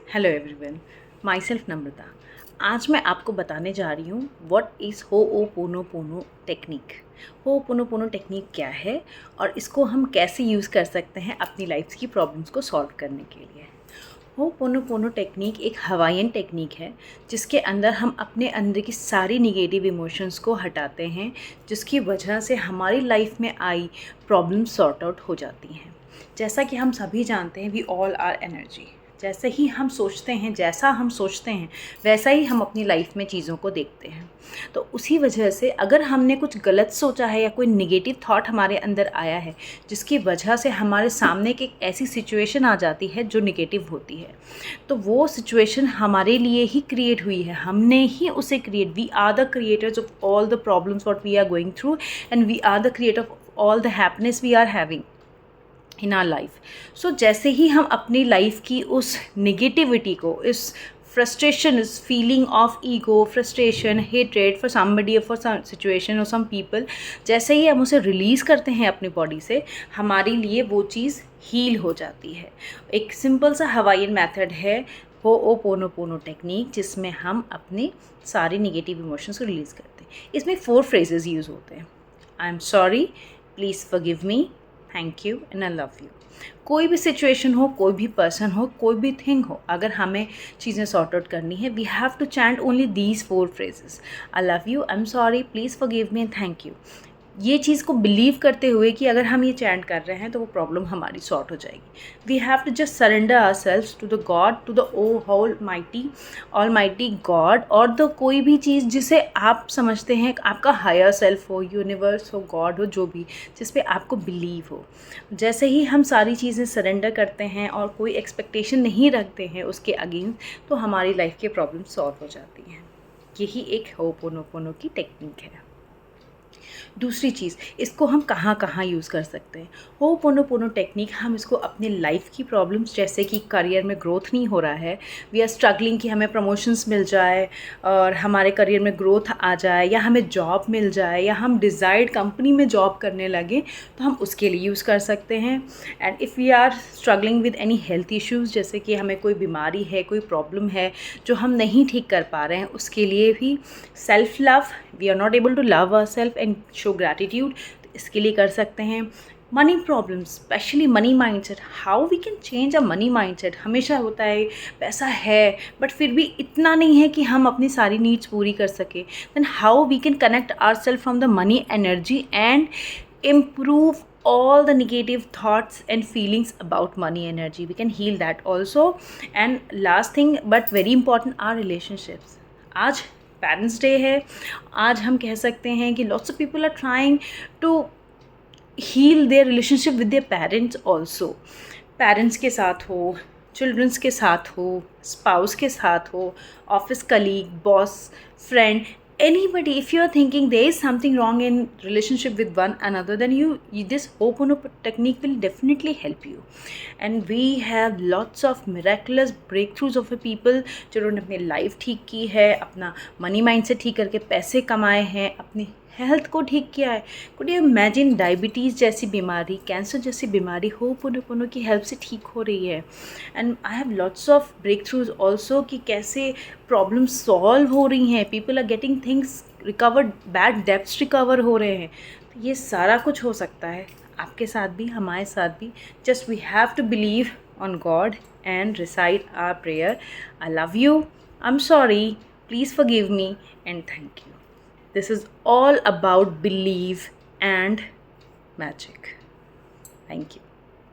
Hello everyone, my self नम्रता। आज मैं आपको बताने जा रही हूँ व्हाट इज़ होओपोनोपोनो टेक्निक। होओपोनोपोनो टेक्निक क्या है और इसको हम कैसे यूज़ कर सकते हैं अपनी लाइफ की प्रॉब्लम्स को सॉल्व करने के लिए। होओपोनोपोनो टेक्निक एक हवाईयन टेक्निक है जिसके अंदर हम अपने अंदर की सारी निगेटिव इमोशंस को हटाते हैं, जिसकी वजह से हमारी लाइफ में आई प्रॉब्लम सॉर्ट आउट हो जाती हैं। जैसा कि हम सभी जानते हैं, वी ऑल आर एनर्जी। जैसे ही हम सोचते हैं, जैसा हम सोचते हैं वैसा ही हम अपनी लाइफ में चीज़ों को देखते हैं। तो उसी वजह से अगर हमने कुछ गलत सोचा है या कोई नेगेटिव थॉट हमारे अंदर आया है, जिसकी वजह से हमारे सामने की एक ऐसी सिचुएशन आ जाती है जो नेगेटिव होती है, तो वो सिचुएशन हमारे लिए ही क्रिएट हुई है। हमने ही उसे create, we are the creators of all the problems what we are going through, and we are the creator of all the happiness we are having in our life. So जैसे ही हम अपनी life की उस negativity को, इस frustration, इस feeling of ego, frustration, hatred for somebody, for some situation और सम पीपल, जैसे ही हम उसे रिलीज़ करते हैं अपनी बॉडी से, हमारे लिए वो चीज़ हील हो जाती है। एक सिंपल सा हवाईयन मेथड है होओपोनोपोनो टेक्निक, जिसमें हम अपने सारे निगेटिव इमोशंस को रिलीज़ करते हैं। इसमें 4 फ्रेजेस यूज़ होते हैं। आई am sorry, please forgive me, thank you and I love you. कोई भी सिचुएशन हो, कोई भी पर्सन हो, कोई भी थिंग हो, अगर हमें चीज़ें सॉर्ट आउट करनी है, we have to chant only these 4 phrases. I love you, I am sorry, please forgive me and thank you. ये चीज़ को बिलीव करते हुए कि अगर हम ये चैंट कर रहे हैं तो वो प्रॉब्लम हमारी सॉर्ट हो जाएगी। We have to just surrender ourselves to the god, to the almighty god, और द कोई भी चीज़ जिसे आप समझते हैं आपका हायर सेल्फ हो, यूनिवर्स हो, गॉड हो, जो भी जिस पे आपको बिलीव हो। जैसे ही हम सारी चीज़ें सरेंडर करते हैं और कोई एक्सपेक्टेशन नहीं रखते हैं उसके अगेंस्ट, तो हमारी लाइफ की प्रॉब्लम सॉल्व हो जाती हैं। यही एक होओपोनोपोनो की टेक्निक है। दूसरी चीज़, इसको हम कहाँ कहाँ यूज़ कर सकते हैं। होओपोनोपोनो टेक्निक हम इसको अपने लाइफ की प्रॉब्लम्स, जैसे कि करियर में ग्रोथ नहीं हो रहा है, वी आर स्ट्रगलिंग कि हमें प्रमोशंस मिल जाए और हमारे करियर में ग्रोथ आ जाए, या हमें जॉब मिल जाए, या हम डिज़ायर्ड कंपनी में जॉब करने लगे, तो हम उसके लिए यूज़ कर सकते हैं। And if we are struggling with any health issues, जैसे कि हमें कोई बीमारी है, कोई प्रॉब्लम है जो हम नहीं ठीक कर पा रहे हैं, उसके लिए भी self love, we are not able to love our self and show gratitude, तो इसके लिए कर सकते हैं। Money problems, specially money mindset, how we can change a money mindset. हमेशा होता है पैसा है बट फिर भी इतना नहीं है कि हम अपनी सारी नीड्स पूरी कर सके, then how we can connect ourself from the money energy and improve all the negative thoughts and feelings about money energy. We can heal that also. And last thing but very important, our relationships. आज parents day है। आज हम कह सकते हैं कि lots of people are trying to heal their relationship with their parents also. Parents के साथ हो, चिल्ड्रंस के साथ हो, स्पाउस के साथ हो, office colleague, boss, friend, anybody. If you are thinking there is something wrong in relationship with one another, then this Ho'oponopono technique will definitely help you. And we have lots of miraculous breakthroughs of people जिन्होंने अपनी life ठीक की है, अपना money mind से ठीक करके पैसे कमाए हैं, अपनी हेल्थ को ठीक किया है। कुड यू इमेजिन, डायबिटीज़ जैसी बीमारी, कैंसर जैसी बीमारी होओपोनोपोनो की हेल्प से ठीक हो रही है। And I have lots of breakthroughs also कि कैसे प्रॉब्लम सॉल्व हो रही हैं, people are getting things recovered, bad debts recover हो रहे हैं। तो ये सारा कुछ हो सकता है आपके साथ भी, हमारे साथ भी। Just we have to believe on god and recite our prayer, I love you, I am sorry, please forgive me and thank you. This is all about belief and magic. Thank you.